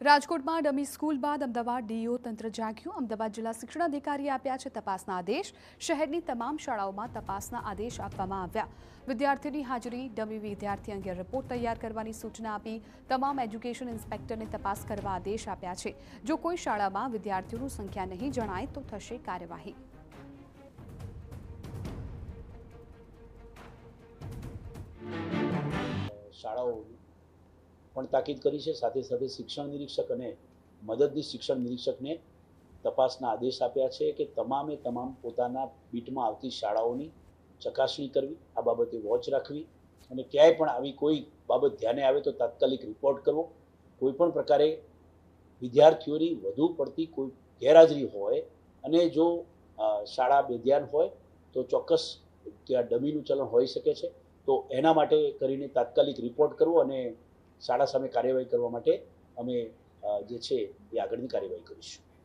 રાજકોટમાં dummy school બાદ Ahmedabad do તંત્ર જાગ્યું। અમદાવાદ જિલ્લા શિક્ષણાધિકારીએ આપ્યા છે તપાસના આદેશ। શહેરની તમામ શાળાઓમાં તપાસના આદેશ આપવામાં આવ્યા। વિદ્યાર્થીની હાજરી, ડમી વિદ્યાર્થી અંગે રિપોર્ટ તૈયાર કરવાની સૂચના આપી। તમામ એજ્યુકેશન ઇન્સ્પેક્ટરને તપાસ કરવા આદેશ આપ્યા છે। જો કોઈ શાળામાં વિદ્યાર્થીઓની સંખ્યા નહીં જણાય તો થશે કાર્યવાહી। શાળાઓ પણ તાકીદ કરી છે। સાથે સાથે શિક્ષણ નિરીક્ષક અને મદદનીશ શિક્ષણ નિરીક્ષકને તપાસના આદેશ આપ્યા છે કે તમામે તમામ પોતાના બીટમાં આવતી શાળાઓની ચકાસણી કરવી, આ બાબતે વોચ રાખવી અને ક્યાંય પણ આવી કોઈ બાબત ધ્યાને આવે તો તાત્કાલિક રિપોર્ટ કરવો। કોઈ પણ પ્રકારે વિદ્યાર્થીઓની વધુ પડતી કોઈ ગેરહાજરી હોય અને જો શાળા બેધ્યાન હોય તો ચોક્કસ ત્યાં ડમીનું ચલણ હોઈ શકે છે। તો એના માટે કરીને તાત્કાલિક રિપોર્ટ કરવો અને શાળા સામે કાર્યવાહી કરવા માટે અમે જે છે એ આગળની કાર્યવાહી કરીશું।